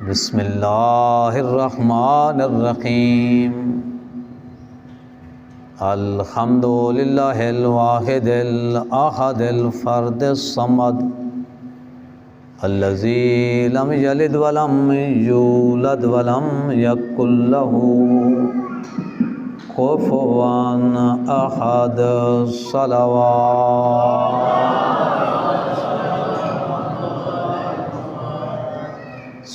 بسم اللہ الرحمن الرحیم الحمد للہ الواحد الاحد الفرد الصمد الذی لم یلد ولم یولد ولم یکن له کفوا احد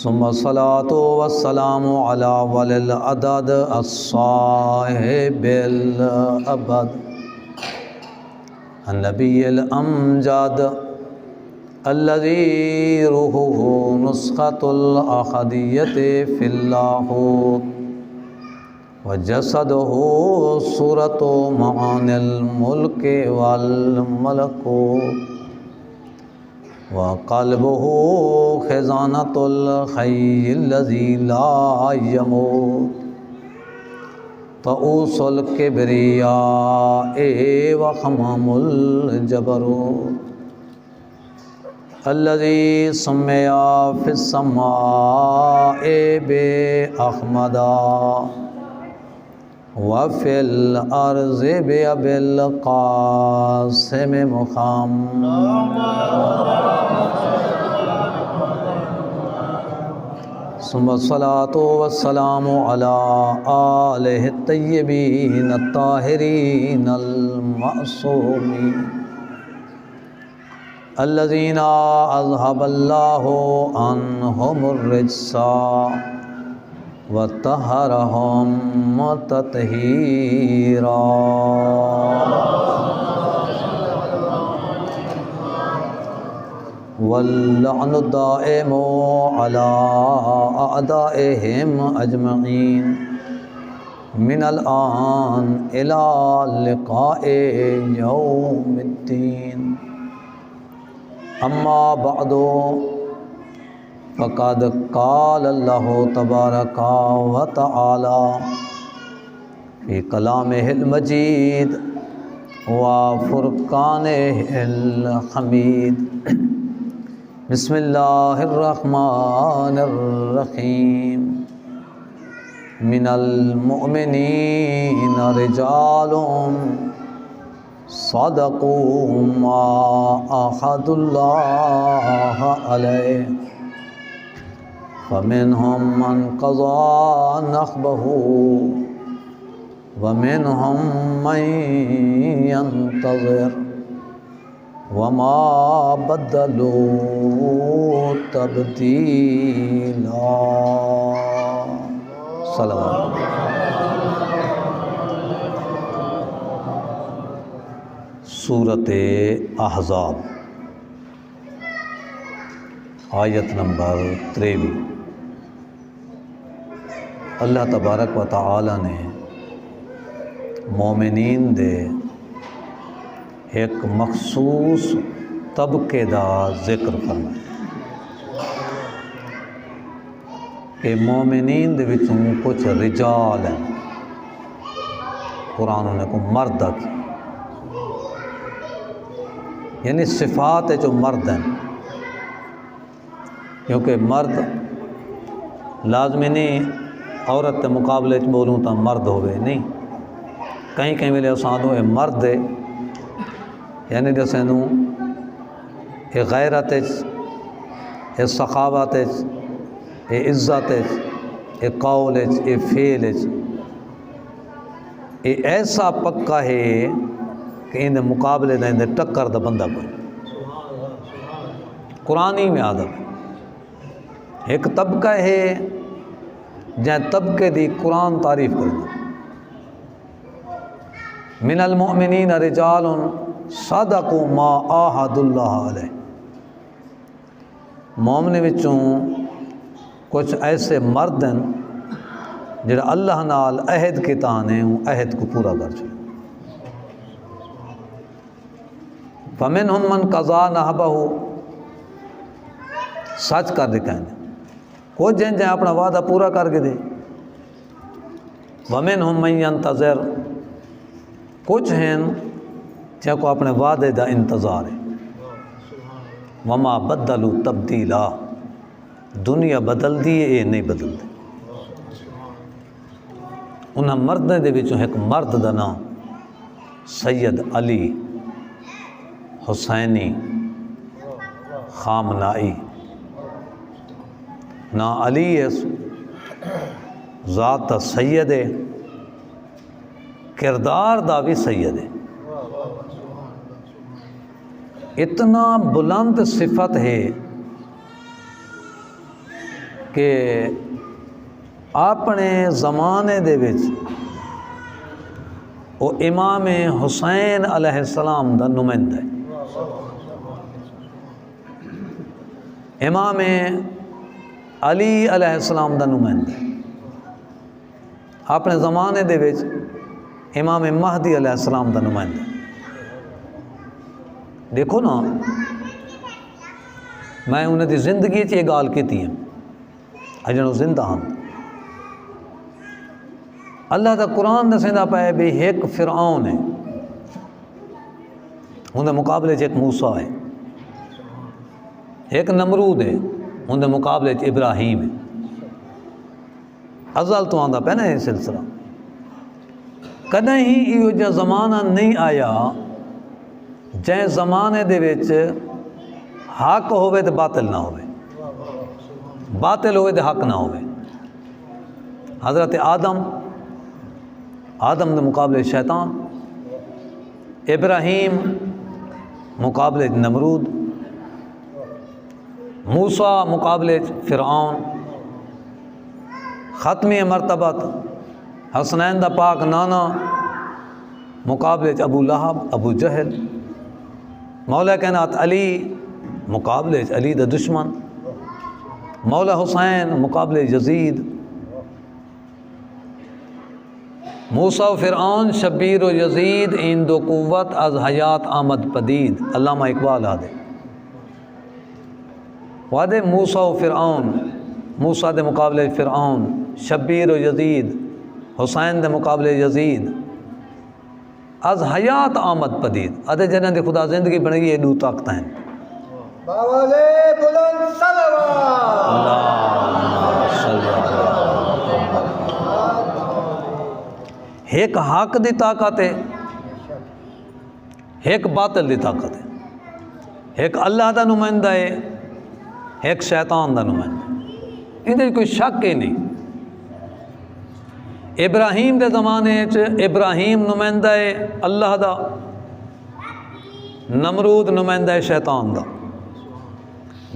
ثم الصلاة والسلام على ولي العدد الصاحب الأبد النبي الأمجد الذي روحه نسخة الأحدية في اللاهوت وجسده صورة معاني الملك والملكوت وقلبه خزانة الحي الذي لا يموت طؤوس الكبرياء وخمام الجبروت الذي سمي في السماء بأحمدا وفي الأرض بأبي القاسم محمد ثم الصلاة والسلام على آله الطيبين الطاهرين المعصومين الذين أذهب الله عنهم الرجس وطهرهم تطهيرا واللعن الدائم على أعدائهم أجمعين من الآن إلى لقاء يوم الدين أما بعد فقد قال الله تبارك وتعالى في كلامه المجيد وفرقانه الحميد بسم الله الرحمن الرحيم من المؤمنين رجال صدقوا ما عاهدوا الله عليه فمنهم من قضى نحبه ومنهم من ينتظر وما بدلوا تبديلا صلوات سورۃ احزاب آیت نمبر 23۔ اللہ تبارک و تعالی نے مومنین دے ایک مخصوص طبقے دا ذکر فرمایا کہ مومنین دے وچوں کچھ رجال ہیں، قرآن نے کو مرد کی یعنی صفات ہے جو مرد ہیں، کیونکہ مرد لازمی نہیں عورت کے مقابلے بولوں تو مرد ہوئے نہیں، کہیں کہیں ویلے اساں اے مرد ہے یعنی جیسے نوں اے غیرت اے سخاوت اے عزت اے قول اے فعل اے ایسا پکا ہے کہ ان مقابلے دا ان ٹکر دا بندہ کوئی قرآنی میں آدم ایک طبقہ ہے جہاں طبقے دی قرآن تعریف کرنا من المؤمنین رجال صدقوا ما عاهدوا اللہ علیہ، مومن وچوں کچھ ایسے مرد ہیں جڑا اللہ نال عہد کے تانے عہد کو پورا کر چھوڑے، فمنہم من قضا نحبہ سچ کر دکھائیں کچھ جن جائیں اپنا وعدہ پورا کر کے دے، ومنہم من ینتظر کچھ ہیں جن کو اپنے وعدے دا انتظار ہے، وما بدلوا تبدیلا دنیا بدل دی ہے، یہ نہیں بدل دی۔ انہاں مردیں دے وچوں ایک مرد دا نام سید علی حسینی خامنائی، نا علی ہے، ذات دا سید ہے، کردار دا بھی سید ہے۔ اتنا بلند صفت ہے کہ اپنے زمانے دے وچ وہ امام حسین علیہ السلام دا نمائندہ ہے۔ امام علی علیہ السلام دا نمائندہ ہے۔ اپنے زمانے دے وچ امام مہدی علیہ السلام دا نمائندہ ہے۔ دیکھو نا، میں انہیں دی زندگی چ یہ گال کیتی ہے، اجنوں زندہ ہاں۔ اللہ دا قرآن دسیندا پیا بھی ایک فرعون ہے، اندر مقابلے چ ایک موسیٰ ہے، ایک نمرود ہے، اندر مقابلے چ ابراہیم ہے۔ ازل تو آندا پیا نا یہ سلسلہ، کدیں ہی یہ جا زمانہ نہیں آیا جائیں زمانے دے وچ حق ہوئے تو باطل نہ ہوئے، باطل ہوئے تو حق نہ ہوئے۔ حضرت آدم دے مقابلے شیطان، ابراہیم مقابلے نمرود، موسیٰ مقابلے فرعون، ختمی مرتبت حسنین دا پاک نانا مقابلے ابو لہب ابو جہل، مولا کائنات علی مقابلے علی دا دشمن، مولا حسین مقابلے یزید، موسیٰ و فرعون شبیر و یزید این دو قوت از حیات آمد پدید۔ علامہ اقبال آدھے وعدے موسیٰ و فرعون، موسیٰ دے مقابلے فرعون، شبیر و یزید، حسین دے مقابلے یزید، از حیات آمد پدید۔ ادھے جنہیں دے خدا زندگی بن گئی، یہ دو طاقت ہیں۔ باوالے بلند صلوات اللہم صلی اللہ۔ ایک حق دی طاقت ہے، ایک باطل دی طاقت ہے، ایک اللہ دا نمائندہ ہے، ایک شیطان دا نمائندہ ہے۔ اندر کوئی شک ہی نہیں۔ ابراہیم دے زمانے ابراہیم نمائندہ ہے اللہ دا، نمرود نمائندہ ہے شیطان دا۔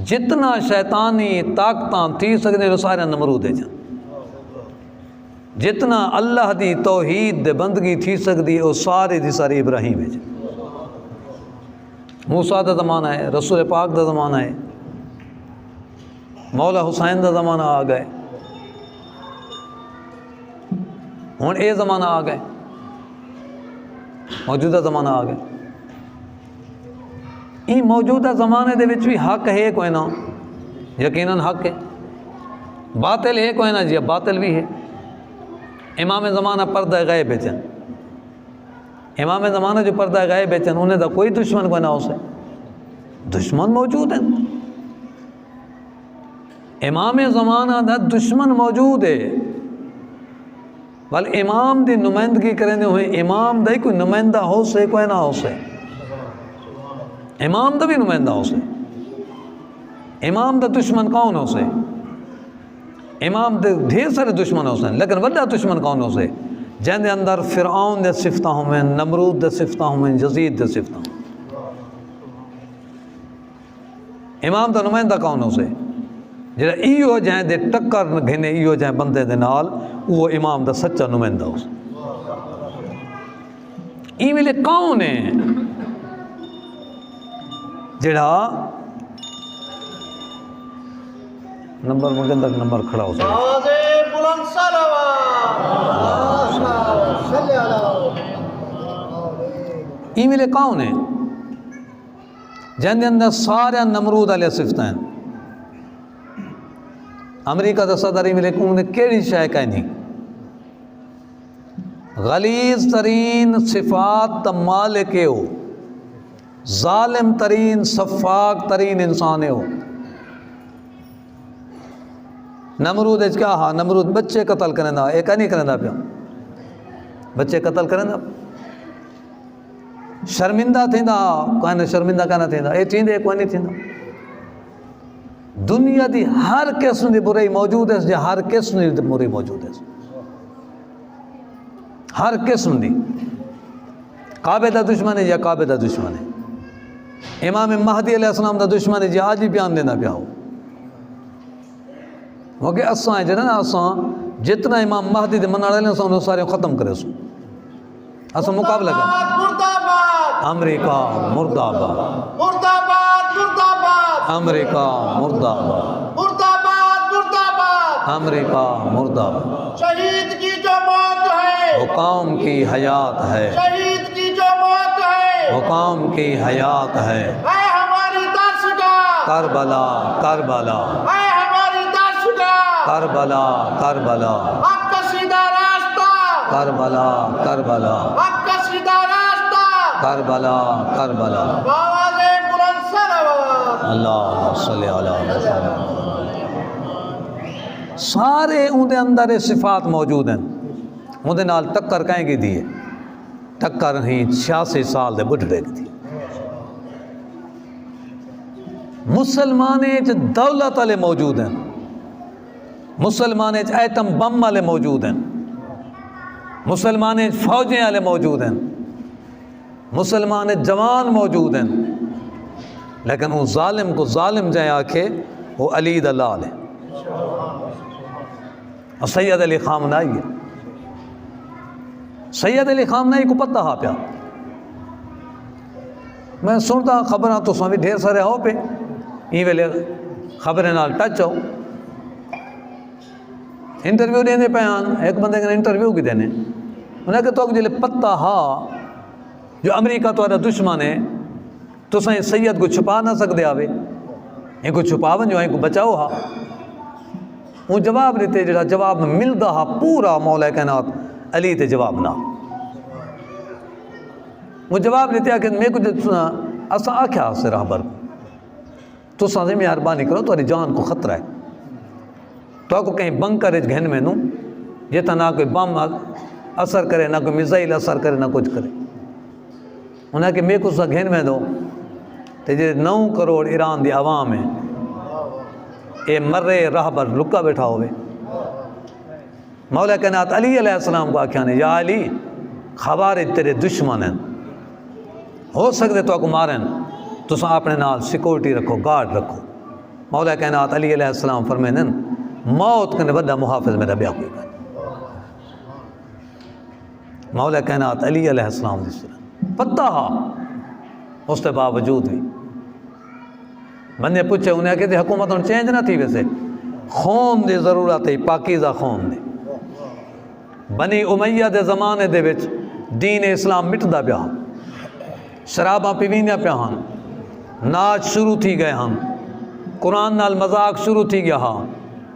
جتنا شیطانی طاقتاں تھی سکتے وہ سارے نمرود ہے جان، جتنا اللہ دی توحید دے بندگی تھی سکتی وہ ساری دی ساری ابراہیم ہے جان۔ موسیٰ دا زمانہ ہے، رسول پاک دا زمانہ ہے، مولا حسین دا زمانہ آ گئے، ہوں اے زمانہ آ گئے، موجودہ زمانہ آ گئے۔ یہ موجودہ زمانے دے وچ بھی حق ہے کوئی نہ، یقیناً حق ہے، باطل ہے کوئی نہ جی، باطل بھی ہے۔ امام زمانہ پردہ غیب بیچن، امام زمانہ جو پردہ غیب بیچن انہیں دا کوئی دشمن کوئی نہ ہو سے، دشمن موجود ہیں، امام زمانہ دا دشمن موجود ہے، بل امام دی نمائندگی کرنے ہوئے امام دا ہی کوئی نمائندہ ہو سے کوئی نہ ہو سے، امام دا بھی نمائندہ ہو سے، امام دا دشمن کون ہو سے، امام دے ڈھیر سارے دشمن ہو سے، لیکن وڈا دشمن کون ہو سے جن دے اندر فرعون دے صفتہ ہوئے، نمرود دے صفتہ ہوئے، یزید دے صفتہ ہوئے۔ امام دا نمائندہ کون ہو سے جڑا ایو جائیں دے ٹکر گھنے ایو جائیں بندے دے نال، وہ امام دا سچا نمائندہ ہو سے۔ ای ویلے کون ہے جڑا نمبر مگن تک نمبر کھڑا ہو سکتا باوالے بلند صلوات صلی اللہ۔ ای ویلے کون ہے جن دے اندر سارے نمرود علیہ صفتہ ہیں۔ امریکہ دا صدر ای ویلے کون نے کیڑی شے کا نہیں، غلیظ ترین صفات تا مالک ہو، ظالم ترین صفاق ترین انسان ہو، نمرود کیا ہا نمرود بچے قتل کرنا ایک نہیں کرنا پیا بچے قتل کرنا شرمندہ تھیندا کوئی شرمندہ کہنا تھیندا اے تھیندے کوئی نہیں تھیندا دنیا دی ہر قسم دی برائی موجود ہے جے ہر قسم دی برائی موجود ہے ہر قسم دی کعبے دا دشمن ہے یا کعبے دا دشمن ہے امام مہدی علیہ السلام دا دشمن ہے جی آج بھی بیان دینا پیا ہو کیونکہ اساں جڑا نا اساں جتنا امام مہدی دے مناڑے نے اساں سارے ختم کرے سو اساں مقابلہ کر امریکہ مرد آباد مرد آباد مرد آباد امریکہ مرد آباد مرد آباد مرد آباد امریکہ مرد آباد شہید کی جو موت ہے وہ قوم کی حیات ہے شہید کی جو موت ہے وہ قوم کی حیات ہے اے ہماری درسگاہ کربلا کربلا اے ہماری درسگاہ کربلا کربلا حق کا سیدھا راستہ کربلا کربلا حق کا سیدھا راستہ کربلا کربلا آواز بلند صلوات اللہ صلی علیہ وسلم سارے اندے اندر یہ صفات موجود ہیں اندے نال ٹکر کہیں کی دیئے ٹکر ہی 86 سال دے بڑھڑے کی دی مسلمانے چ دولت والے موجود ہیں مسلمانے چ ایٹم بم والے موجود ہیں مسلمانے چ فوجیں والے موجود ہیں مسلمان جوان موجود ہیں لیکن وہ ظالم کو ظالم جائے آکھے وہ علی دا لال ہے اور سید علی خامنائی ہے سید علی خامنائی کو پتہ ہا پیا میں سنتا خبراں تو سویں ڈھیر سارے ہو پہ این ویلے خبریں نال ٹچ ہو انٹرویو دینے پہ آن ایک بندے کے انٹرویو کی دینے انہیں کہ تو جلے پتہ ہا جو امریکہ تو دشمن ہے تو سائیں سید کو چھپا نہ سکتے آوے ان کو چھپاون جو ان کو بچاؤ ہا وہ جواب دیتے جڑا جواب ملدا ہا پورا مولا کائنات علی تے جواب نہ وہ جواب دیتے ہیں کہ میں کو اسا آکھیا سے راہبر تو سازے مہربانی کرو تو جان کو خطرہ ہے تو کو کہیں بنکر اچ گھن میں نوں جتا نہ کوئی بم اثر کرے نہ کوئی میزائل اثر کرے نہ کچھ کرے انہیں کہ میں کو سا گھن میں دو تے جے 9 کروڑ ایران دی عوام ہے اے مرے راہبر لکا بیٹھا ہوئے مولا کائنات علی علیہ السلام کو آکھیا نے یا علی خوارج تیرے دشمن ہیں ہو سکتے تو کو مارن تو سا اپنے نال سیکورٹی رکھو گارڈ رکھو مولا کائنات علی علیہ السلام فرمائیں موت کنے بڑا محافظ میرا بیا کوئی گا مولا کائنات علی علیہ السلام دی سورہ پتہ ہا اس کے باوجود بھی بندے پوچھے انہیں کہتے حکومت چینج نہ تھی ویسے خون دی ضرورت ہے پاکیزہ خون دی بنی امیہ دے زمانے دے وچ دین اسلام مٹدا پیا شراباں پیویندیاں پیا ہن ناچ شروع تھی گئے ہن قرآن نال مذاق شروع تھی گیا ہاں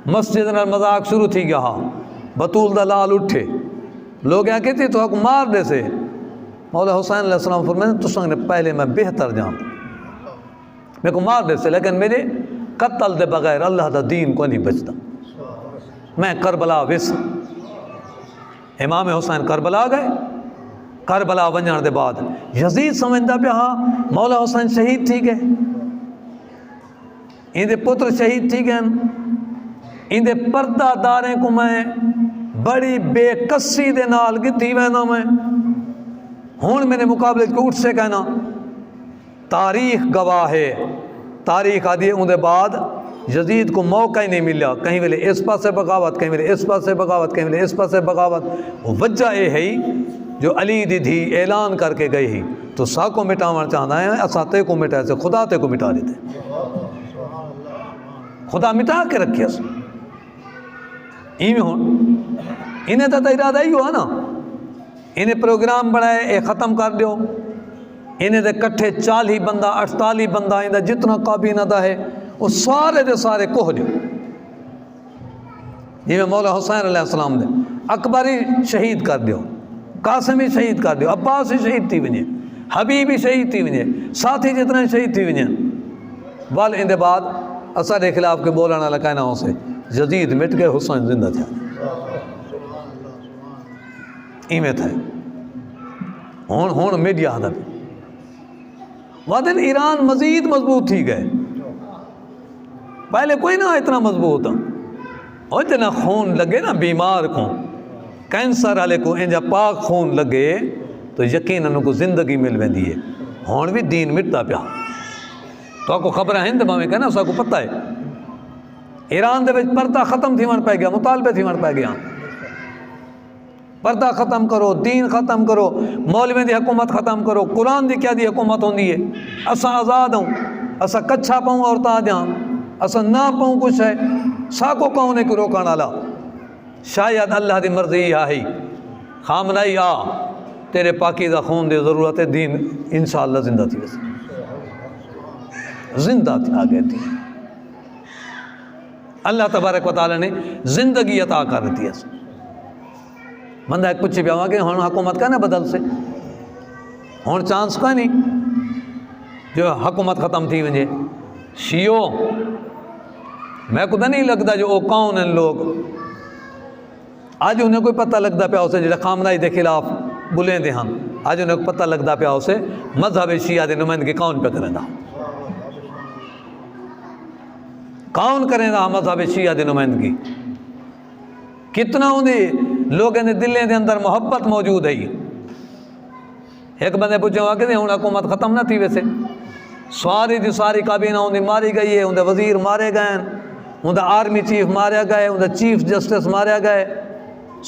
مسجد نال مذاق شروع تھی گیا ہاں بطول دا لال اٹھے لوگ یہاں کہتے تو حق مار دے سے مولا حسین علیہ السلام فرمائے تو سنگ نے پہلے میں بہتر جان میں کو مار دے سے لیکن میرے قتل دے بغیر اللہ دا دین کو نہیں بچتا میں کربلا وس امام حسین کربلا گئے کربلا ونجان دے بعد یزید سمجھدا پیا ہاں مولا حسین شہید تھی گئے ان دے پتر شہید تھی گئے ان دے پردہ داریں کو میں بڑی بے کسی دے نال گتی وینا میں ہون میرے مقابلے کو اٹھ سے کہنا تاریخ گواہ ہے تاریخ آدھی ان دے بعد یزید کو موقع ہی نہیں ملا کہیں ویلے اس پاسے بغاوت کہیں ویلے اس پاسے بغاوت کہیں ویلے اس پاسے بغاوت وجہ یہ ہے جو علی دی دھی اعلان کر کے گئی ہی تو سا کو مٹاوان چاہنا ہے اسا تے کو مٹائے سے خدا تے کو مٹا دیتے خدا مٹا کے رکھے اس ہون انہیں تا ارادہ ہی ہوا نا انہیں پروگرام بنائے اے ختم کر دیو انہیں دے کٹھے 40 بندہ 48 بندہ انہیں جتنا کابینہ دا ہے وہ سارے دے سارے کوہ دیو یہ میں مولا حسین علیہ السلام دے اکبری شہید کر دیو قاسمی شہید کر دیو عباسی شہید تھی ونجے حبیبی شہید تھی ونجے ساتھی جتنا شہید تھی ونجے وال ان دے بعد اسا دے خلاف کے بولنے والا کہنا ہو سے یزید مٹ گئے حسین زندہ تھا ایویں تھا ہون میڈیا ہدا پہ وادن ایران مزید مضبوط تھی گئے پہلے کوئی نہ اتنا مضبوط اور جنا خون لگے نا بیمار کو کینسر والے کو انجا پاک خون لگے تو یقیناً ان کو زندگی مل ویندی ہے ہون بھی دین مٹتا پیا تو آپ کو خبر ہے ہند میں کہنا اسا کو پتہ ہے ایران دے وچ پردہ ختم تھی ون پہ گیا مطالبے تھی ون پہ گیا پردہ ختم کرو دین ختم کرو مولوی دی حکومت ختم کرو قرآن دی کیا دی حکومت ہوندی ہے اسا آزاد ہوں اسا کچھا پاؤں اور تا جاں اسا نہ پاؤں کچھ ہے ساکو کون ہے کہ روکان والا شاید اللہ دی مرضی آئی خامنائی آ تیرے پاکیزہ خون دے ضرورت ہے دین انشاءاللہ زندہ تھی ویسے زندہ تھی آگے تھی اللہ تبارک و تعالی نے زندگی عطا کر دی ہے بندہ ایک پچھے پیا ہوا کہ ہون حکومت کا نا بدل سے ہون چانس کا نہیں جو حکومت ختم تھی ونجے شیعو میں کو نہیں لگتا جو وہ کون ہیں لوگ آج انہیں کوئی پتہ لگتا پیا اسے جڑا خامنائی دے خلاف بلیں دے ہم آج انہیں کو پتہ لگتا پیا اسے مذہب شیعہ دے نمائندگی کون پہ کریں دا کون کریں دا مذہب شیعہ دے نمائندگی کتنا ہوندی لوگوں نے دلیں دے اندر محبت موجود ہے ایک بندے پوچھے ہوا کہ ہوں حکومت ختم نہ تھی ویسے ساری دی ساری کابینہ ہوندی ماری گئی ہے ہوندے وزیر مارے گئے ہوندے آرمی چیف مارے گئے ہوندے چیف جسٹس مارے گئے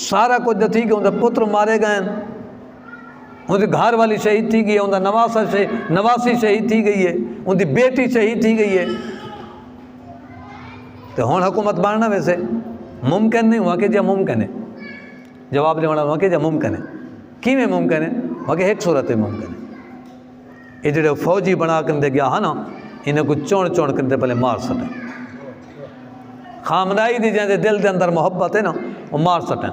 سارا کچھ تھی کہ ہوندے پتر مارے گئے ہوندی گھر والی شہید تھی گئی ہے ہوندے نواسی شہید تھی گئی ہے ہوندی بیٹی شہید تھی گئی ہے تو ہون حکومت باننا ویسے ممکن نہیں ہوا کہ جا ممکن ہے جواب دے ہوا کہ جا ممکن ہے کی میں ممکن ہے ہوا کہ ایک صورت ہے ممکن ہے یہ جڑے فوجی بنا کر دے گیا ہے نا انہیں کو چون کر دے پہلے مار سٹیں خامنائی دی جہاں دے دل دے اندر محبت ہے نا وہ مار سٹیں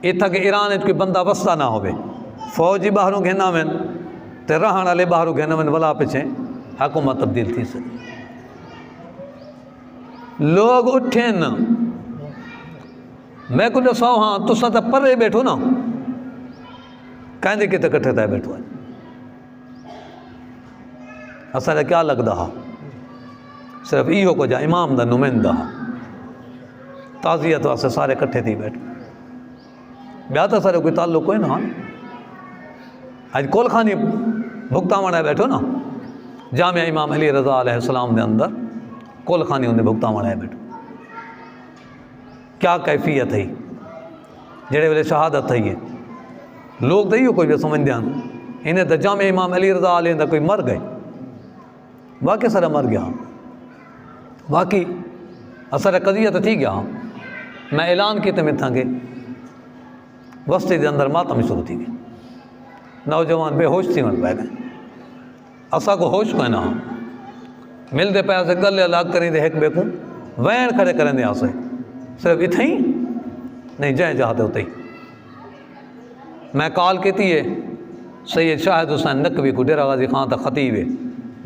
اتھا کہ ایران کوئی بندہ وسطہ نہ ہوئے فوجی باہروں گھنا میں تے رہن والے باہروں گھنا میں ولا پچھیں حکومت تبدیل تھی سکتی لوگ اٹھیں نا میں کو دساؤ ہاں تو ساتھ پرے بیٹھو نا کہیں دے کتے کٹھے تھے بیٹھو ہے اصل کیا لگتا ہا صرف ایہو کو جا امام دا نمائندہ ہا تعزیت واسطے سارے کٹھے تھی بیٹھو بیاتا سارے کوئی تعلق کوئی نا آج کول خانی بھگتا مانا بیٹھو نا جامعہ امام علی رضا علیہ السلام دے اندر کول خانی ہوندے بھگتا مانا بیٹھو کیا کیفیت ہے جڑے ویلے شہادت ہے یہ لوگ تو یہ کوئی بھی سمجھ دیا انہیں تو جامع امام علی رضا علیہ دا کوئی مر گئے واقعی سارا مر گیا واقعی اثر قضیت تھی گیا میں اعلان کیتے میں تھا گے وسطی دے اندر ماتم شروع تھی گئے نوجوان بے ہوش تھی من پہ گئے اسا کو ہوش کو ہے نا مل دے پیسے گلے الگ کریں دے ایک بے کو وین کھڑے کریں دے آسے صرف اتھا ہی نہیں جائیں جاتے ہوتے ہی میں کال کہتی ہے سید شاہد حسین نقوی کو ڈیرہ غازی خان تک خطیب ہے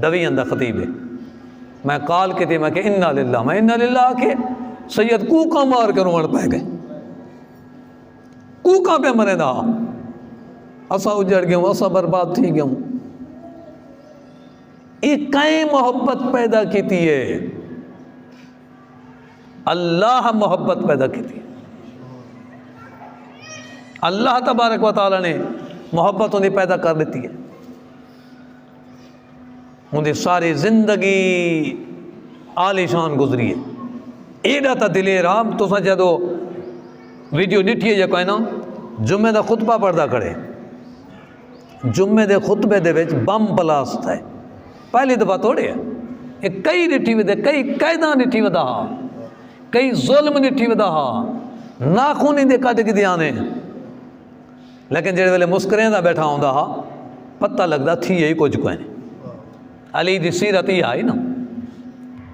دوی اندر خطیب ہے میں کال کہتی میں کہ انا للہ میں انا للہ کے سید کوکا مار کے روڑ پہ گئے کوکا پہ مرے دا اسا اجڑ گیا ہوں اسا برباد تھی گیا ہوں ایک کئی محبت پیدا کیتی ہے اللہ محبت پیدا کی تھی اللہ تبارک و تعالیٰ نے محبت انہیں پیدا کر لیتی ہے انہیں ساری زندگی عالی شان گزری ہے ایڈا تا دلے رام تو سنچے دو ویڈیو ڈٹھی ہے جو کوئی نا جمعہ دا خطبہ پردہ کرے جمعہ دے خطبے دے ویچ بم بلاسٹ ہے پہلی دفعہ توڑے ہے ایک کئی ڈٹھی وے دے کئی قیدان ڈٹھی وے دا کئی ظلم ڈٹھی وے دا ناخونی دے کٹ کی دیانے لیکن جڑے ویلے مسکریں دا بیٹھا ہوں دا پتہ لگتا تھی یہی کچھ کوئی نہیں علی دی سیرت ہی آئی نا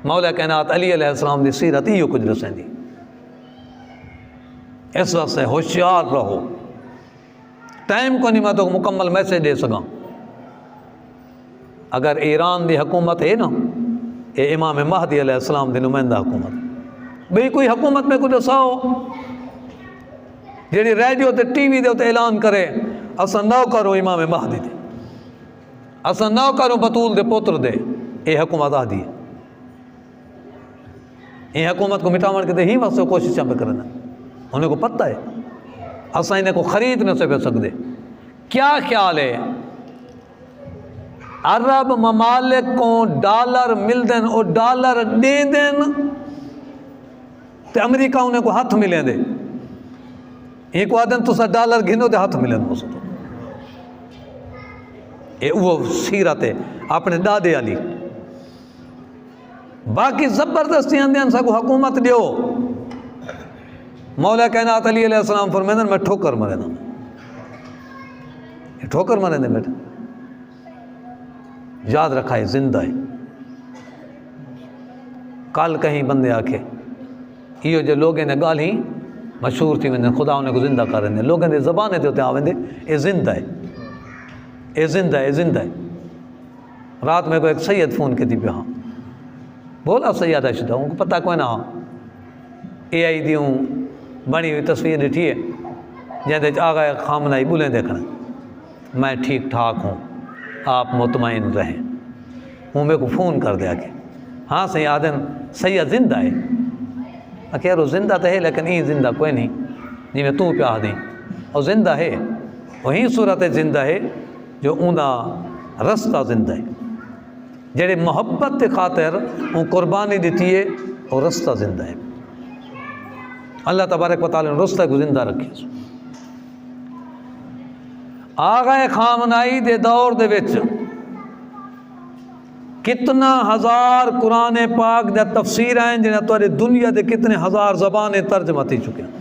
مولا کائنات علی علیہ السلام دی سیرت ہی کچھ رسیں دی اس وقت سے ہوشیار رہو ٹائم کو نہیں میں تو مکمل میسیج دے سکا اگر ایران دی حکومت ہے نا یہ امام مہدی علیہ السلام دی نمائندہ حکومت بھئی کوئی حکومت میں کچھ دساؤ جیڑی ریڈیو تے ٹی وی دے تے اعلان کرے اساں نو کرو امام مہدی دے اساں نو کرو بطول دے پتر دے یہ حکومت آدھی ہے یہ حکومت کو مٹاون کے ہی واسطے کوششاں پہ کرنا انہیں کو پتہ ہے اساں انہیں کو خرید نہ پہ سکتے کیا خیال ہے عرب ممالک کو ڈالر مل دین اور ڈالر دے دین تے امریکہ انہیں کو ہاتھ ملیں دے ایک آدن تو سا ڈالر گھنو دے ہاتھ ملیں دے یہ وہ سیرت ہے اپنے دادے علی باقی زبردستی اندین سا کو حکومت دیو مولا کائنات علی علیہ السلام فرمیدن میں ٹھوکر مرے نا یہ ٹھوکر مرے دے بیٹا یاد رکھا ہے زندہ ہے کل کہیں بندے آکے یہ جو لوگیں نے گال ہی مشہور تھی میں خدا انہیں کو زندہ کر رہے ہیں لوگیں نے زبانیں دیتے آویں دے یہ زندہ ہے یہ زندہ ہے یہ زندہ ہے رات میں کو ایک سید فون کی تھی پہ ہاں بولا سیدہ شدہ ان کو پتہ کوئی نہ ہاں اے آئی دیوں بنی ہوئی تصویر ڈٹھی ہے جہاں آغا خامنائی بولیں دیکھنا میں ٹھیک ٹھاک ہوں آپ مطمئن رہیں وہ میرے کو فون کر دیا کہ ہاں سی آدن سید زندہ ہے اکیرو زندہ تو ہے لیکن یہ زندہ کوئی نہیں جی میں تو پیاہ دیں اور زندہ ہے وہی صورت زندہ ہے جو اوندا رستہ زندہ ہے جڑے محبت کے خاطر وہ قربانی دیتی ہے اور رستہ زندہ ہے اللہ تبارک و تعالی نے رستہ کو زندہ رکھے آغا خامنائی دے دور دے وچ کتنا ہزار قرآن پاک دے تفسیر ہیں جنہیں توڑے دنیا دے کتنے ہزار زبانیں ترجمہ تھی چکے ہیں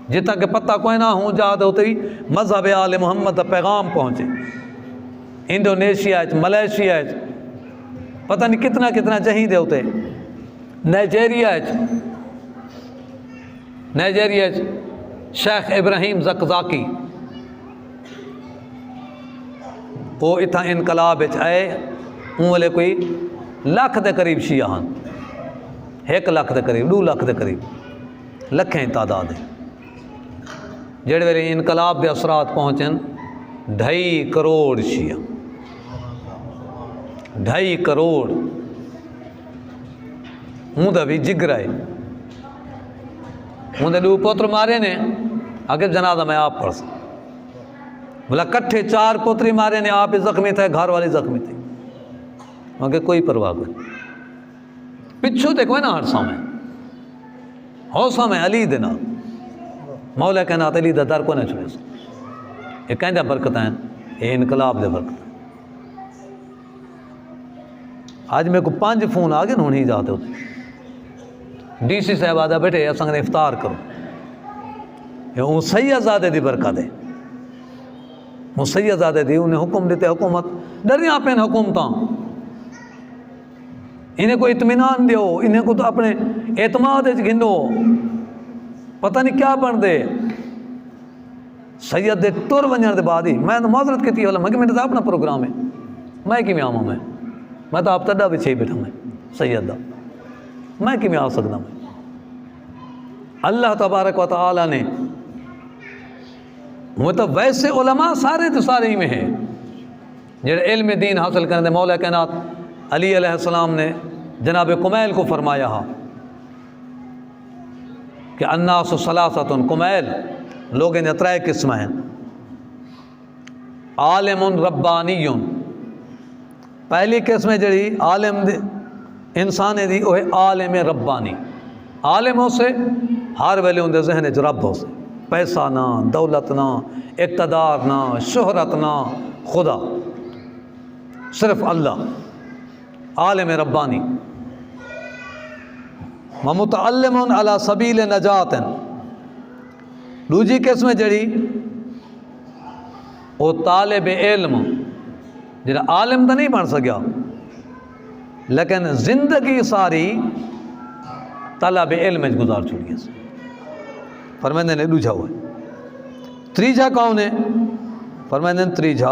جتا کہ پتہ کوئی نہ ہوں جہاں ہوتے ہی مذہب آل محمد دا پیغام پہنچے انڈونیشیا ملیشیا پتہ نہیں کتنا کتنا جہیدے ہوتے نائجیریا شیخ ابراہیم زقزاقی وہ اتنا انقلاب آئے ان والے کوئی لاکھ دے قریب شیعہ ہن 1 لاکھ دے قریب 2 لاکھ دے قریب لکھیں تعداد ہے جڑے ویلے انقلاب دے اثرات پہنچن 2.5 کروڑ شیعہ 2.5 کروڑ ہوں دا بھی جگر ہے ہوں دے 2 پوتر مارے نے آگے جنازہ میں آپ پڑھ سکتا بولا کٹھے 4 پوتری مارے نے آپ زخمی تھے گھر والی زخمی تھی مگر کوئی پرواہ نہیں پچھو دیکھو ہے نا ہر سامنے حوصہ میں علی دینا مولا کائنات علی دا در کو نہ چھوڑے سو یہ کہیں دے برکت ہیں یہ انقلاب دے برکت ہیں آج میں کو 5 فون آگے نہ نہیں جاتے ہوتے ڈی سی صاحب آدھا بیٹھے اسنگ نے افطار کرو یہ وہ سید زادے دی برکت ہے وہ سید زادے دی انہیں حکم دیتے حکومت ڈریاں پہن حکومتاں انہیں کو اطمینان دیو انہیں کو تو اپنے اعتماد گھنو پتہ نہیں کیا بن دے سید دے ٹور ونجن دے بعد ہی میں معذرت کیتی والا میں کہ میرا اپنا پروگرام ہے میں کی میں آواں میں تو آپ تڈا بھی چھے بیٹھا میں سید دا میں کی میں آ سکتا میں اللہ تبارک و تعالی نے وہ تو ویسے علماء سارے تو سارے ہی میں ہیں جڑے علم دین حاصل کرنے مولا کائنات علی علیہ السلام نے جناب کمیل کو فرمایا ہاں کہ الناس ثلاثۃ کمیل لوگ ان 3 قسم ہیں عالم ربانی پہلی قسم جڑی عالم انسان دی وہ ہے عالم ربانی عالم ہو سے ہر ویلے ان دے ذہن وچ رب ہو سے پیسہ نہ دولت نہ اقتدار نہ شہرت نہ خدا صرف اللہ عالم ربانی متعلم علی سبیل نجات دوجی قسم جڑی وہ طالب علم جڑا عالم تو نہیں بن سکیا لیکن زندگی ساری طلب علم گزار چھوڑی ہے فرمائندے نے دوجھا ہوا ہے تریجا کون ہے فرمائندے نے تریجا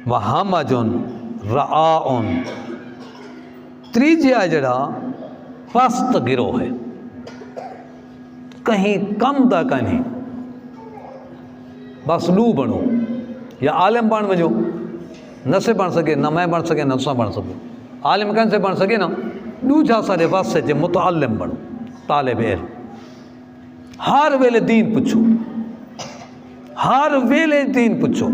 وہمجن رعاؤن تیجا جڑا پست گروہ ہے، کہیں کم دا کہیں بس لو بنو یا عالم بن وجو نہ سے بن سکے نہ میں بن سکے نہ تساں بن سکے، عالم کہیں سے بن سکے نا دوجا سارے بس سے متعلم بنو، طالب علم، ہر ویلے دین پوچھو، ہر ویلے دین پوچھو،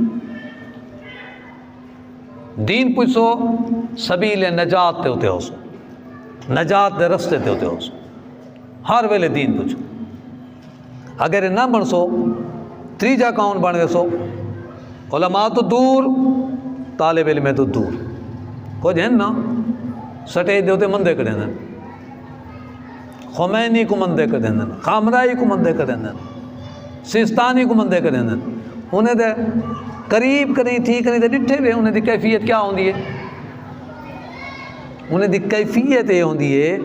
دین پوچھو سبیل نجات تے ہوتے ہو سو، نجات دے رستے تے ہوتے ہو سو، ہر ویلے دین پوچھو۔ اگر نہ بن سو تیجا کون بن گئے سو علماء تو دور، طالب علم تو دور، کچھ ہیں نا سٹیج دے ہوتے مندے کر دیں، خمینی کو مندے کر دیں، خامرائی کو مندے کر دیں، سیستانی کو مندے کر دیں، انہیں دے قریب کریں تھی کریں دے ڈٹھے ہوئے، انہیں دی کیفیت کیا ہوندی ہے؟ انہیں دی کیفیت یہ ہوندی ہے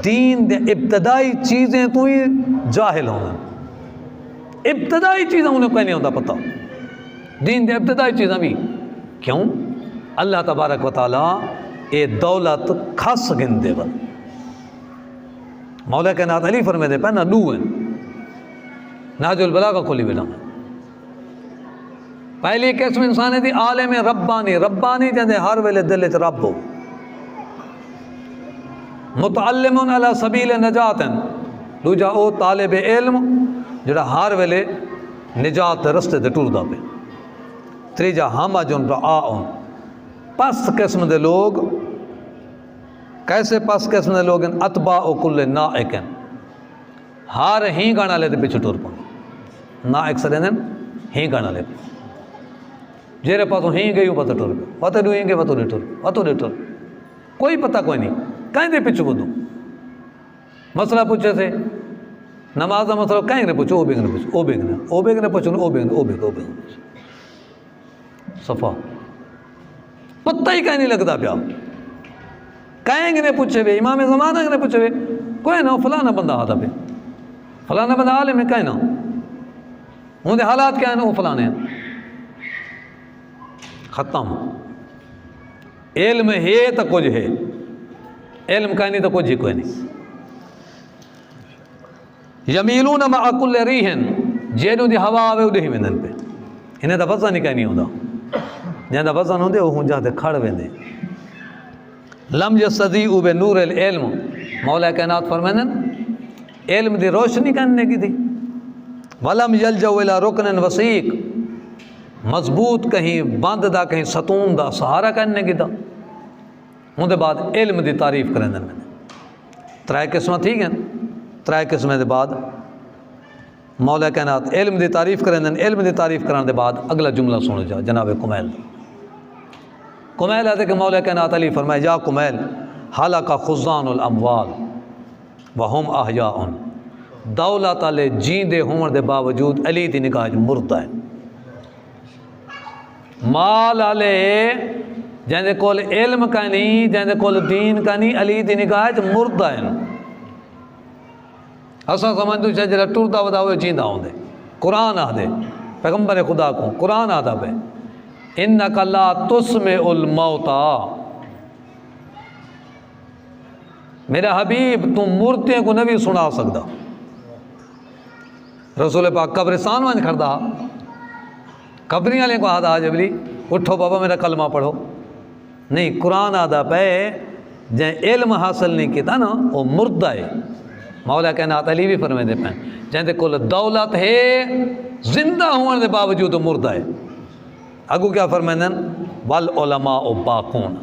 دین دے ابتدائی چیزیں تو ہی جاہل ہونا، ابتدائی چیزیں انہیں کوئی نہیں ہوتا پتہ، دین دے ابتدائی چیزیں بھی کیوں؟ اللہ تبارک و تعالیٰ اے دولت کھس گن دے بل، مولا کائنات علی فرمے دے پہنا لو ہیں ناج البلاغہ کھولی بلا میں پہلی قسم انسان دی عالم ربانی، ربانی جاندے ہر ویلے دل چ رب ہو، متعلم علی سبیل نجات، دوجا او طالب علم جڑا ہر ویلے نجات رستے تے ٹردا پے، تیجا ہمجن رعاؤن پس قسم دے لوگ، کیسے پس قسم دے لوگ ہیں؟ اتباع کل نائک، ہر ہی گانا لے دے پیچھے ٹور پا، نائک سے دیں ہی گانا لے پا، جیرے پاسوں ہی گئی ہوں پتہ ٹور پہ، پتہ ڈوئیں گے پتہ ڈیٹور، پتہ ڈیٹور، کوئی پتہ کوئی نہیں، کہیں دے پیچھے بدو، مسئلہ پوچھے سے نماز دا مسئلہ کہیں دے پوچھو، او بیگنے پوچھو، او بیگنے، او بیگنے پوچھو، او بیگنے، او بیگنے، او بیگنے، صفا پتہ ہی کہیں نہیں لگتا پیا، کہیں گے پوچھے ہوئے، امام زمانہ نے پوچھے ہوئے، کوئی نہ فلانا بندہ آتا پہ، فلانا بندہ عالم ہے، کہیں نہ ان دے حالات کیا ہیں نا وہ فلانے ہیں، ختم، علم ہے تو کچھ ہے، علم کہیں نہیں تو کچھ ہی کوئی نہیں، یمیلون مع کل ریحن جینوں دی ہوا آوے اڈے ہی ویندن پہ، انہیں دا وزن ہی کہیں نہیں ہوتا، جہاں دا وزن ہوندے وہ ہوں جاتے کھڑ ویندے، لم یستضیئوا بنور العلم، مولا کائنات فرمائیں علم دی روشنی کرنے کی تھی، ولم یلجؤ الی رکن وثیق، مضبوط کہیں بند دا کہیں ستون دا سہارا کرنے کی تھا، ان دے بعد علم دی تعریف کریں دن میں ترائے قسمہ تھی گئن، ترائے قسمیں دے بعد مولا کائنات علم دی تعریف کریں دن، علم دی تعریف کرنے دے بعد اگلا جملہ سنے جا جناب کمیل، کمیل آتے کہ مولا کائنات علی فرمائے یا کمیل حلق خزان الاموال وہم احیاء، دولت علی جیندے ہون دے باوجود علی دی نگاہ مردہ ہے، مال علی جہاں کول علم کا نہیں، جہاں کول دین کا نہیں، علی دی نگاہ مردہ ہے، اساں سمجھدو چاہے جڑا ٹردا ودا ہوئے جیندا ہوندے، قرآن آدھے پیغمبر خدا کو قرآن آدھا پہ انک لا تسمع الموتى، میرا حبیب تم مردے کو نبی سنا سکتا، رسول پاک قبرستان وانج کھڑدا، قبری والے کو آدھا جبلی اٹھو بابا میرا کلمہ پڑھو، نہیں قرآن آدھا پہ جہاں علم حاصل نہیں کیتا نا وہ مردہ ہے، مولا کائنات علی بھی فرمائے دے پہن جہاں دے کول دولت ہے زندہ ہونے دے باوجود مردہ ہے، اگو کیا فرمائے دن والعلماء باقون،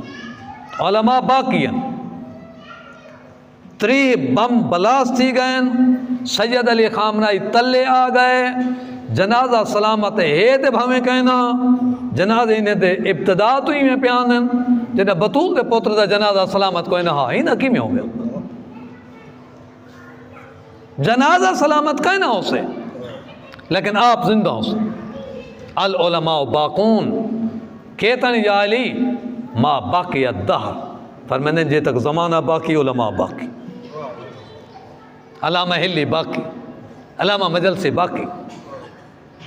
علماء باقی ہیں، تری بم بلاس تھی گئے، سید علی خامنائی تلے آ گئے، جنازہ سلامت ہے دے بھامے کہنا، جنازہ انہیں دے ابتدا تو ہی میں پیانن، جنہ بطول دے پوتر دا جنازہ سلامت کوئی نہ ہاں ہی نہ کی میں ہو گیا، جنازہ سلامت کہنا ہو سے لیکن آپ زندہ ہو سے، العلماء باقون کہتا نہیں یا علی ما باقی الدہر، فرمائنے جے تک زمانہ باقی علماء باقی، علامہ ہلی باقی، علامہ مجلسی باقی،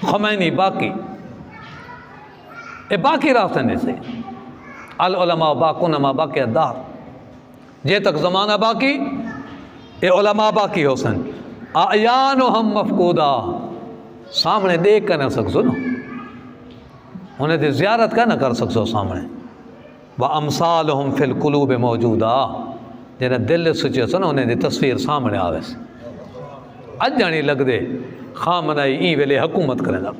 خمینی باقی، یہ باقی راستے نہیں سے العلماء باقون ما باقی الدہر، جے تک زمانہ باقی یہ علماء باقی ہو سن، اعیانہم مفقودہ، سامنے دیکھ کر نہ سکسو نا، انہیں دی زیارت کا نہ کر سکسو سامنے، وَأَمْثَالُهُمْ فِي الْقُلُوبِ مَوْجُودَا، جنہیں دل سچے سن انہیں دی تصویر سامنے آوے سے، اجانی لگ دے خامنائی این ویلے حکومت کریں دا،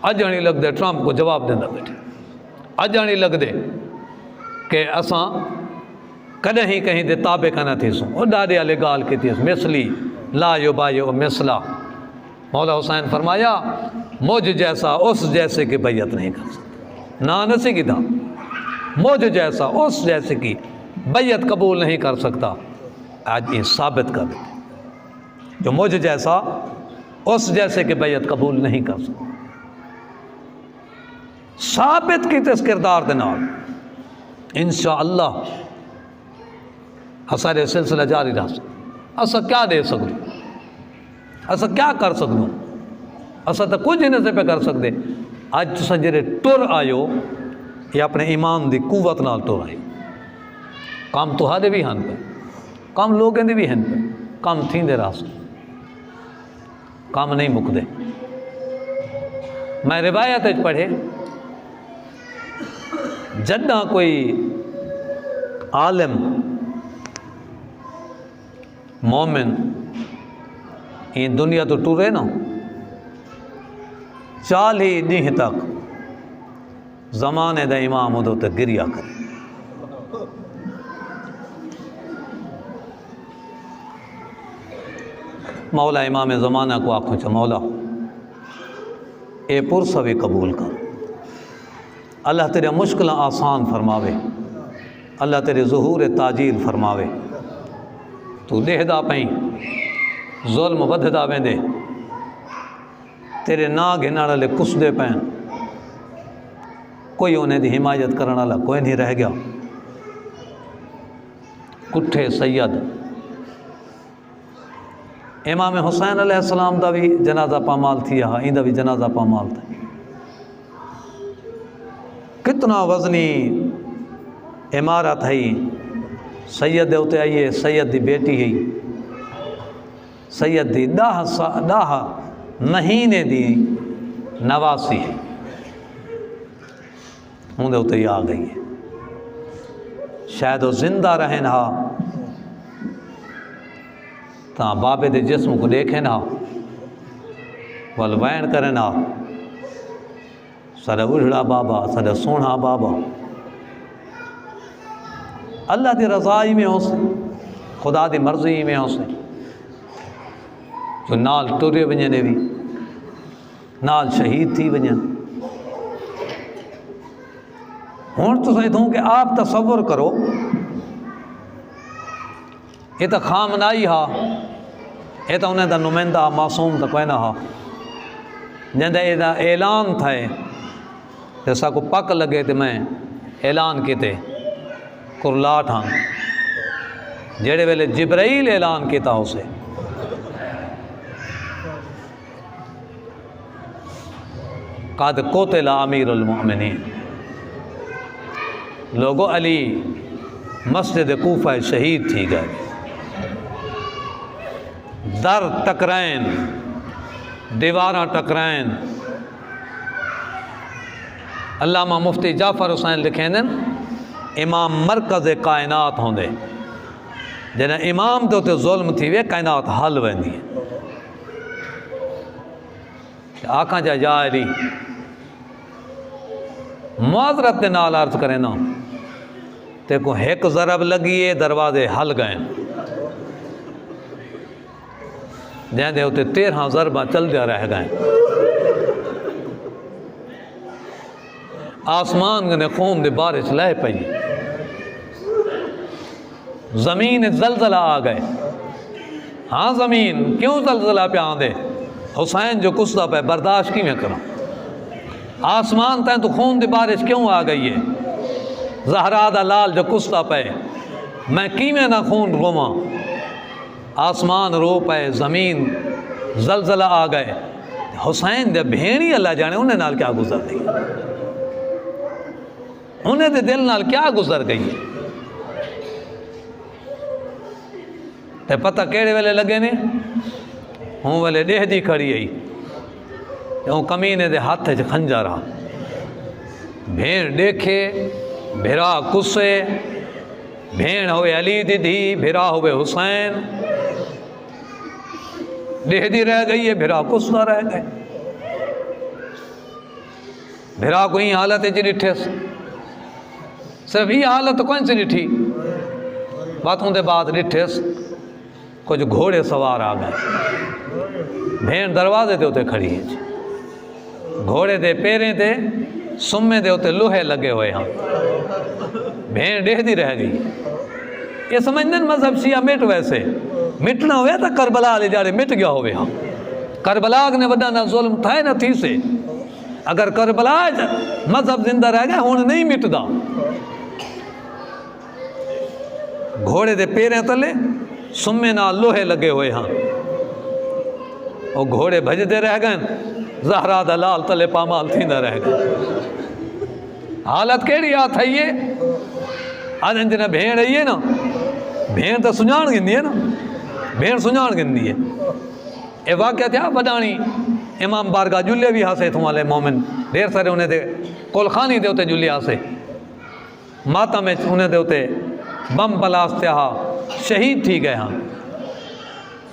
اجانی لگ دے ٹرمپ کو جواب دیں دا بیٹھے، اجانی لگ دے کہ اساں کدیں ہی کہیں دے تابع کا نہ تھی سوں، اور ڈاڈے علی گال کی تھی مثلی لا یبایع مثلا، مولا حسین فرمایا مجھ جیسا اس جیسے کی بیعت نہیں کر سکتا، نانسی کی دا مجھ جیسا اس جیسے کی بیعت قبول نہیں کر سکتا، آج یہ ثابت کر دے جو مجھ جیسا اس جیسے کی بیعت قبول نہیں کر سکتا، ثابت کی اس کردار دے نال انشاءاللہ ہسارے سلسلہ جاری رہ سکتا، اسا کیا دے سکتے، اسا کیا کر سکتے، اسا تو کچھ ہی نہیں پہ کر سکتے، آج تسا جڑے ٹر آئیو یہ اپنے ایمان دی قوت نال ٹر آئی، کام تو ہاں دے بھی ہن پہ، کام لوگیں دے بھی ہن پہ، کام تھین دے راست، کام نہیں مک دے۔ میں روایت پڑھے جدہ کوئی عالم مومن این دنیا تو ٹورے نا 40 دن تک زمانے دا امام ادو تے گریا کرے، مولا امام زمانہ کو آنکھوں چا مولا اے پرسوی قبول کر، اللہ تیرے مشکل آسان فرماوے، اللہ تیرے ظہور تاجیل فرماوے، تو دہدا پہیں ظلم ودھدا ویندے، تیرے نا گھناڑ لے کس دے پین، کوئی انہیں دی حمایت کرنا لگا کوئی نہیں رہ گیا، کٹھے سید امام حسین علیہ السلام دا بھی جنازہ پامال تھی، این دا بھی جنازہ پامال تھا، کتنا وزنی عمارت ہے، سید دے ہوتے آئیے، سید دی بیٹی ہے، سید دی داہ مہینے دی نواسی ہے، ہوں دے ہوتے ہی آ گئی ہے، شاید وہ زندہ رہیں ہا تاں بابے دے جسم کو دیکھیں نا والوین کریں نا، سارا اجڑا بابا، سارا سونا بابا، اللہ دی رضائی میں ہو سے، خدا دی مرضی میں ہو سے، جو نال ٹورے ونجنے بھی نال شہید تھی ونجن۔ ہون تو صحیح ہوں کہ آپ تصور کرو یہ تو خامنائی ہا، یہ تو انہیں دا نمائندہ معصوم تا کوئی نہ ہا، جندہ یہ دا اعلان تھا جیسا کو پک لگے تھے میں اعلان کیتے کرلاٹ ہاں جیڑے ویلے جبرائیل اعلان کیتا اسے، قد قتل امیر المؤمنین، لوگو علی مسجد کوفہ شہید تھی گئے، در ٹکرائن، دیواراں ٹکرائن، علامہ مفتی جعفر حسین لکھیں دن امام مرکز کائنات ہوں دے، جنہیں امام دے ہوتے ظلم تھی وے کائنات حل ویندی ہے، آقا جا علی معذرت دے نال عرض کریں نا تے کو ایک ضرب لگیے دروازے حل گئے، جہاں دے ہوتے 13 ضربہ چل دیا رہ گئے، آسمان نے خون دے بارش لے پئی، زمین زلزلہ آ گئے، ہاں زمین کیوں زلزلہ پہ آندے، حسین جو کسدہ پہ برداشت کی میں کروں، آسمان تین تو خون دی بارش کیوں آ گئی ہے، زہرا دا لال جو کسدہ پہ میں کی میں نہ خون روما، آسمان رو پہ زمین زلزلہ آ گئے، حسین دے بھینی اللہ جانے انہیں نال کیا گزر دی، انہیں دے دل نال کیا گزر گئی تے پتہ کیڑے ویلے لگے نے ہوں ویلے ڈیہ دی کھڑی آئی ہوں کمینے دے ہاتھ چ خنجر رہا بھیڑ دیکھے بھیرا کسے بھیڑ ہوئے علی دی دھی بھیرا ہوئے حسین ڈیہ دی رہ گئی ہے بھیرا کسا رہ گئے بھیرا کو ہی حالت ہے جی ڈٹھے صرف یہ حالت کون سی ڈٹھی باتوں دے بعد ڈٹھے کچھ گھوڑے سوار آ گئے بھیڑ دروازے دے ہوتے کھڑی ہے جی گھوڑے دے پیریں دے سمے دے ہوتے لوہے لگے ہوئے ہاں بھیڑ ڈیہ دی رہ گئی یہ سمجھنے مذہب شیعہ مٹ ویسے مٹنا ہوئے تا کربلا لے جاڑے مٹ گیا ہوئے ہاں کربلا نے وڈا نہ ظلم تھائے نہ تھی سے اگر کربلا مذہب زندہ رہ گئے ہون نہیں مٹدا گھوڑے دے پیریں تلے سمے نہ لوہے لگے ہوئے ہاں وہ گھوڑے بھج دے رہ گئے زہرا دا لال تلے پامال تھی نہ رہ گئے حالت کیڑی آت ہے یہ آدھن جنہ بھیڑ ہے یہ نا بھیڑ تو سنجان گندی ہے نا بھیڑ سنجان گندی ہے اے واقعہ تھا بدانی امام بارگاہ جلے بھی ہاسے تھوں والے مومن دیر سارے انہیں دے کول خانی دے ہوتے جلے ہاسے ماتا میں انہیں دے ہوتے بم بلاستے ہاں شہید تھی گئے ہاں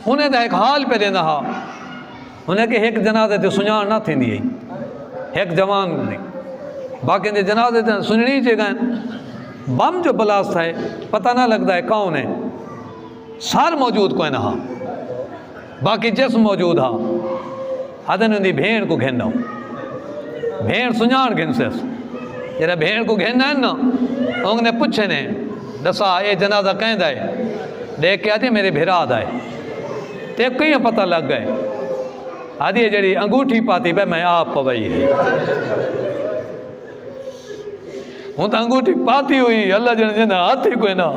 انہیں دے ایک حال پہ دینا ہاں انہیں کہ ایک جنازے تے سنجان نہ تھی نہیں ایک جوان نہیں باقی دے جنازے تے سنجنی چے گئے بم جو بلاست ہے پتہ نہ لگتا ہے کون ہے سار موجود کوئی نہ ہاں باقی جسم موجود ہاں آدھن اندھی بھیڑ کو گھننا ہو بھیڑ سنجان گھن سے جرہ بھیڑ کو گھننا ہے نا انہوں نے پوچھے نے دسا یہ جنازہ کہیں دائے دیکھ کے آتی میرے بھیرا دائے تے کہیں پتہ لگ گئے آدھی جڑی انگوٹھی پاتی بے میں آپ پوئی ہے ہوں تو انگوٹھی پاتی ہوئی اللہ جن جنہ ہاتھی کوئی نہ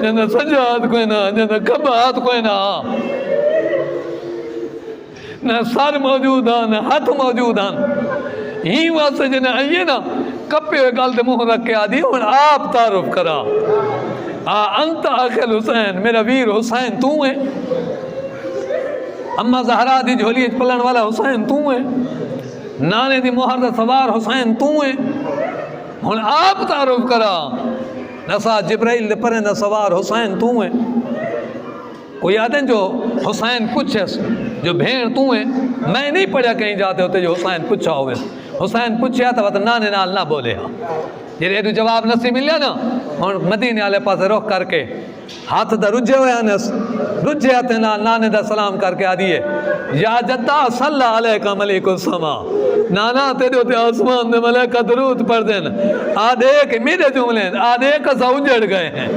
جنہ سجا ہاتھ کوئی نہ جنہ کھبا ہاتھ کوئی نہ سر موجود ہاں نہ ہاتھ موجود ہاں ہی واسطے جنہ آئیے نا کپے ہوئے گال دے منہ رکھ کے آدھی ہوں آپ تعارف کرا انت آخل حسین میرا ویر حسین تو ہے اما زہرا دی جھولی پلن والا حسین تو ہے نانے دی مہر دا سوار حسین تو ہے ہوں آپ تعارف کرا نسا جبرائیل دے پرے نہ سوار حسین تو ہے کوئی آدھیں جو حسین پوچھے جو بھیڑ تو ہے میں نہیں پڑھا کہیں جاتے ہوتے جو حسین پوچھا ہوئے حسین پوچھا تھا تو نانے نال نہ بولے ہاں جی تو جواب نسی ملیا نا ہوں مدینے والے پاس رخ کر کے ہاتھ دا رجے ہوئے انس رجے آتے نانے دا سلام کر کے آدھیے یا جدہ صلی علیکہ ملیک السما نانا تیرے ہوتے آسمان دے ملیکہ درود پڑھ دین آدھے کہ میرے جملیں آدھے کہ ساؤنجڑ گئے ہیں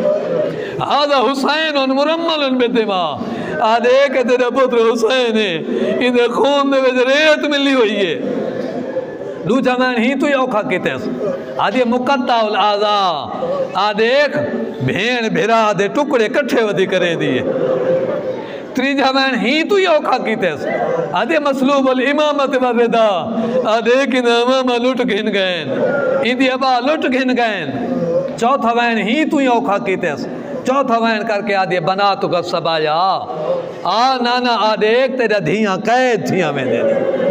آدھا حسین ان مرمل بدماء آدھے کہ تیرے پتر حسین ہے انہیں خون دے ویج ریت ملی ہوئی ہے دو جمعین ہی تو یوکھا کیتے آدھے مقطع الاعضاء آدھے بھین بھیرا دے ٹکڑے کٹھے ودی کرے دیئے تری جمعین ہی تو یوکھا کیتے آدھے مسلوب الامامت والردا آدھے کہ امامہ لٹ گھن گئن اندھی ابا لٹ گھن گئن چوتھا وین ہی تو یوکھا کیتے چوتھا وین کر کے آدھے بنا تو کا سبایا نانا آدھے تیرا دھیاں قید تھیاں میں دے دی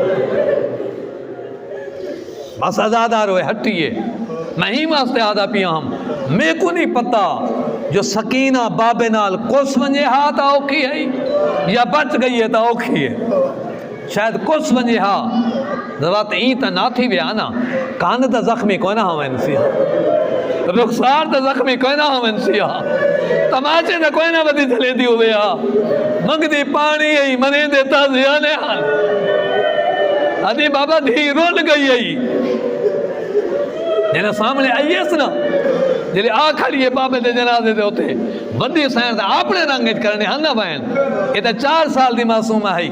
بس ازادہ روئے ہٹیے میں ہی واسطے آدھا پیا ہم میں کو نہیں پتا جو سکینہ بابے نال کس ونجے ہاں تا اوکھی ہے یا بچ گئی ہے تا اوکھی ہے شاید کس ونجے ہاں ذات این تا نہ تھی ویا نا کان تا زخمی کوئی نہ ہمیں نسیہ رخصار تا زخمی کوئی نہ ہمیں نسیہ تماچے تا کوئی نہ بدی چلے دی ہوئے ہاں منگ دی پانی ہے منے دیتا زیانے حال آدھی بابا دھی رول گئی ہے جنہیں سامنے آئیے نا جنہیں آکھڑیے بابے دے جنازے دے ہوتے بدی سائن دا اپنے رنگت کرنے ہنہ بائن یہ تا 4 سال دی معصوم ہے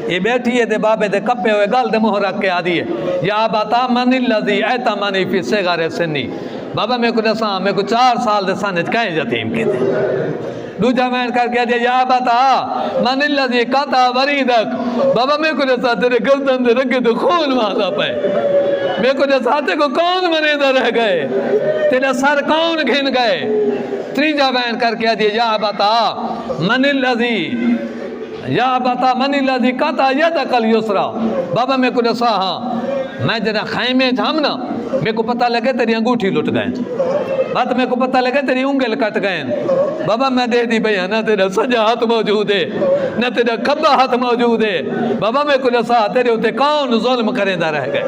یہ بیٹھی ہے دے بابے دے کپے ہوئے گال دے مہ رکھ کے آدھی ہے یا باتا من اللذی ایتا منی فی صغر سنی بابا میں کو دساں میں کو 4 سال دے سانج کہیں یتیم کے دے دوجہ مین کر کے دیا یا باتا من اللذی قطع وریدک بابا میں کو دساں تیرے گردن دے رگے تو خون ماتا پہ میرے کو جساتے کو کون مریدہ رہ گئے، تیرا سر کون گھن گئے۔ تریجا بیان کر کے آدھی یا بتا من الذی، یا بتا من الذی قطع یدک الیسری۔ بابا میں کو دسا ہاں میں جنا خیمے ہم نا میرے کو پتہ لگے تیری انگوٹھی لٹ گئے، بات میرے کو پتہ لگے تیری انگل کٹ گئے۔ بابا میں دے دی بھئی نہ تیرا سجا ہاتھ موجود ہے نہ تیرا کھبا ہاتھ موجود ہے۔ بابا میں کو دسا تیرے ہوتے کون ظلم کریں دا رہ گئے۔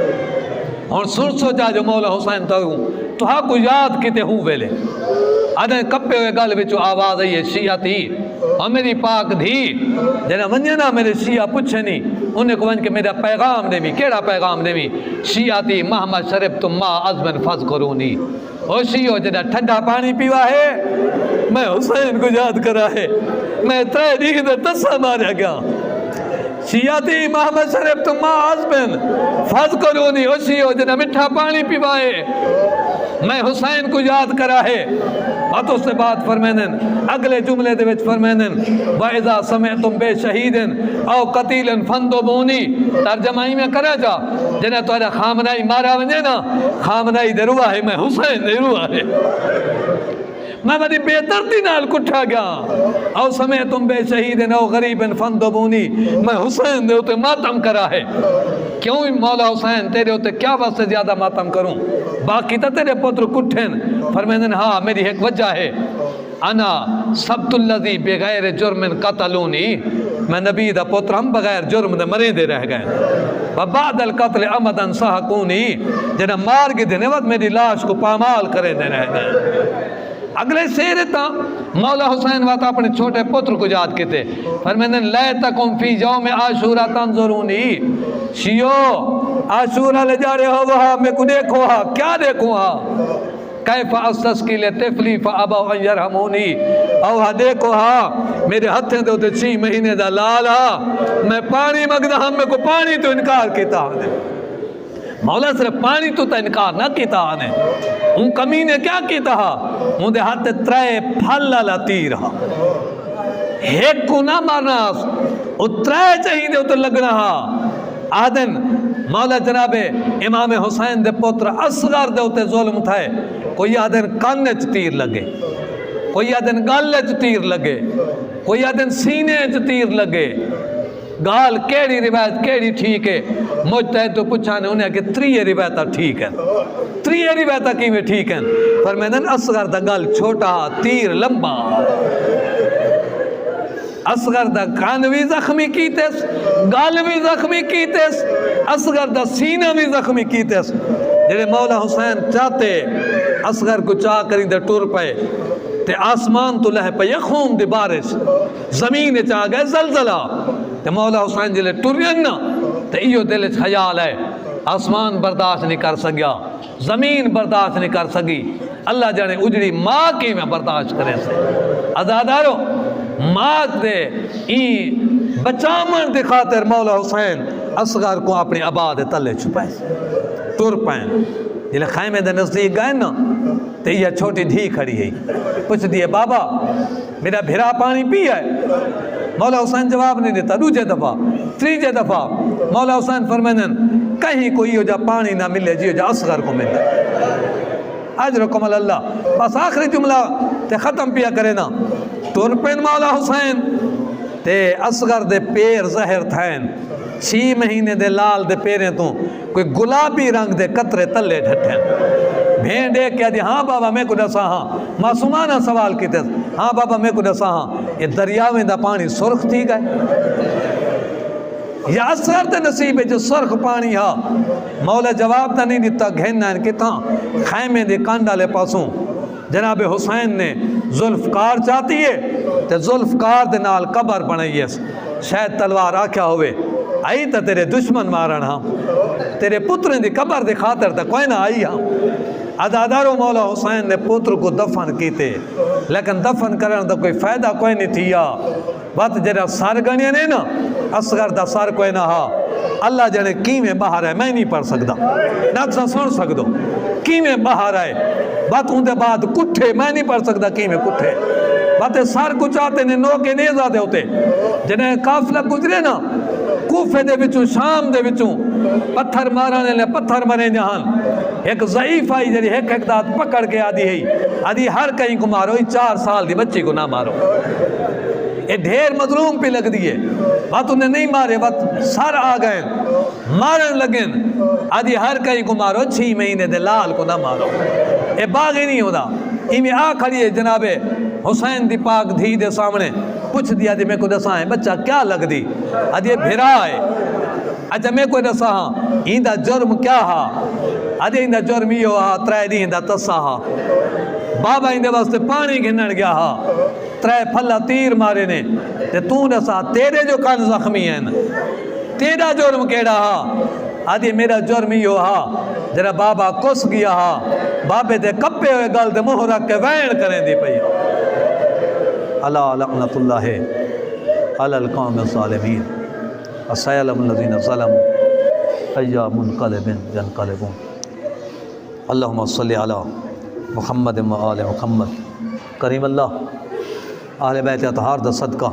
اور سن سوچا جو مولا حسین تو ہاں کو یاد کیتے ہوں ویلے آدھے کپے ہوئے گل بچو آواز آئی ہے شیعہ تھی اور میری پاک دھی جنہا منجنا میرے شیعہ پچھے نہیں انہیں کو ون کے میرا پیغام دے بھی کیڑا پیغام دے بھی شیعہ تھی محمد شرف تم ما عزمن فض کرونی او شیعہ جنہا ٹھنڈا پانی پیوا ہے میں حسین کو یاد کرا ہے میں ترے دیکھ دے تسا ماریا گیا شیعہ تھی محمد شرف تم ما عزمن فض کرونی او شیعہ جنہا مٹھا پانی پیوا ہے میں حسین کو یاد کرا ہے۔ باتوں سے بات فرمینن اگلے جملے دے وچ فرمینن وَإِذَا سَمِعْتُمْ بِشَهِيدٍ أَوْ قَتِيلٍ فَانْدُبُونِي ترجمائی میں کرا جا جنہیں تو خامنائی مارا ونجے نا خامنائی دے روا ہے میں حسین دے روا ہے میں بڑی بے دردی نال کٹھا گیا او سمیتم بے شہیدن او غریبن فندبونی میں حسین دے ہوتے ماتم کرا ہے۔ کیوں مولا حسین تیرے ہوتے کیا بات سے زیادہ ماتم کروں باقی تا تیرے پتر کٹھن فرمیدن ہاں میری ایک وجہ ہے انا سبت اللذی بغیر جرم قتلونی میں نبی دا پتر ہم بغیر جرم دے مرے دے رہ گئے بعد القتل عمدن سحقونی جنہ مار کے دینے وقت میری لاش کو پامال کرے دے رہ گئے۔ اگلے سیرے تا مولا حسین واتا اپنے چھوٹے پتر کو یاد کیتے فرمیدن لیتکم فی یوم عاشورہ تنظرونی شیعو عاشورہ لے جا رہے ہو وہاں میں کو دیکھو ہاں کیا دیکھو ہاں کیف استسقی لطفلی فابوا ان یرحمونی او ہاں دیکھو ہاں میرے ہتھیں دے ہوتے 6 مہینے دا لالا میں پانی مگدہ ہم میں کو پانی تو انکار کیتا ہوں مولا صرف پانی تو تا انکار نہ کیتا آنے ان کمی نے کیا کیتا ہا ان دے ہاتھ ترے پھل لاتی رہا ایک کو نہ مارنا او ترے چاہی دے تو لگنا ہا آدن مولا جناب امام حسین دے پوتر اصغر دے ہوتے ظلم تھائے کوئی آدن کانچ تیر لگے کوئی آدن گالچ تیر لگے کوئی آدن سینے چ تیر لگے گال کیڑی روایت کیڑی ٹھیک ہے مجتہد تو پوچھانے انہیں کہ 3 روایتہ ٹھیک ہے 3 روایتہ کی میں ٹھیک ہیں فرمیدن اصغر دا گال چھوٹا تیر لمبا اصغر دا کان بھی زخمی کیتیس گال بھی زخمی کیتیس اصغر دا سینہ بھی زخمی کیتیس جنہیں مولا حسین چاہتے اصغر کو چاہ کریں دے ٹور پائے تے آسمان تو لہ پہ یخون دی بارش زمین چاہ گئے زلزلہ تے مولا حسین جلے ٹورین نا تے ایو دل خیال ہے آسمان برداشت نہیں کر سکیا زمین برداشت نہیں کر سکی اللہ جانے اجڑی ماں کی میں برداشت کرے سے ازادارو ماں دے این بچامن دے خاطر مولا حسین اصغر کو اپنی آباد تلے چھپائے ٹور پائیں جلے خیمے دے نزدیک گئے نا تے یہ چھوٹی دھی کھڑی ہے پوچھ دیئے بابا میرا بھرا پانی پی ہے مولا حسین جواب نہیں دیتا 2 دفعہ 3 دفعہ مولا حسین فرمینن کہیں کوئی ہو جا پانی نہ ملے جی ہو جا اصغر کو ملے اجرکم اللہ بس آخری جملہ تے ختم پیا کرے نا تور پین مولا حسین تے اصغر دے پیر زہر تھین 6 مہینے دے لال دے پیریں تو کوئی گلابی رنگ دے قطرے تلے ڈھٹھیں بھین دیکھ کیا دی ہاں بابا میں کو دسا ہاں معصومانہ سوال کی تیس ہاں بابا میں کو دسا ہاں یہ دریاویں دا پانی سرخ تھی گئے یا اثر دے نصیب ہے جو سرخ پانی ہاں مولا جواب تا نہیں دیتا گھننا ان کے تاں خیمے دے کانڈا لے پاسوں جناب حسین نے ذوالفقار چاہتی ہے تے ذوالفقار دے نال قبر بنائی ہے شاید تلوار آکھیا ہوئے آئی تا تیرے دشمن مارن ہاں تیرے پتریں دی قبر دی خاطر تا کوئی نہ آئی ہاں عزادارو مولا حسین نے پتر کو دفن کیتے لیکن دفن کرنے دا کوئی فائدہ کوئی نہیں تھیا بات جنہا سار گنیا نے نا اصغر دا سار کوئی نہ ہا اللہ جنے کی میں باہر ہے میں نہیں پڑھ سکتا نہ سن سکتا کی میں باہر ہے بات ان دے بعد کٹھے میں نہیں پڑھ سکتا کی میں کٹھے باتیں سار کو چاہتے نے نو کے نیزہ دے ہوتے جنہیں کافلہ گزرے نا کوفے دے وچوں شام دے وچوں پتھر مارنے لے پتھر مرے جہان ایک ضعیف آئی جڑی ایک دات پکڑ کے آدھی ہے آدھی ہر کہیں کو مارو 4 سال دی بچی کو نہ مارو یہ ڈھیر مظلوم پہ لگ دیئے بات انہیں نہیں مارے بات سر آ گئے مارن لگن آدھی ہر کہیں کو مارو 6 مہینے دے لال کو نہ مارو یہ باغی نہیں ہوتا ایمی آ کھڑی ہے جناب حسین دی پاک دھی دے سامنے پوچھ دیا دی میں کو دسا ہے بچہ کیا لگ دی آدھی بھیرا ہے اچھا میں کو دسا ہاں ایندہ جرم کیا ہا آدھی ایندہ جرم یہ ہوا 3 دی ایندہ تسا ہا بابا ایندے واسطے پانی گھنن گیا ہا 3 پھلا تیر مارے نے تے تو دسا تیرے جو کان زخمی ہیں تیرا جرم کیڑا ہا آدھی میرا جرم یہ ہا جرا بابا کس گیا ہا بابے دے کپے ہوئے گل دے منہ رکھ کے وین کریں دی پئی اللہ لعنت اللہ علی القوم الظالمین وسيعلم الذين ظلموا أي منقلب ينقلبون اللهم صل على محمد وآل محمد کریم اللہ اہل بیت اطہار دا صدقہ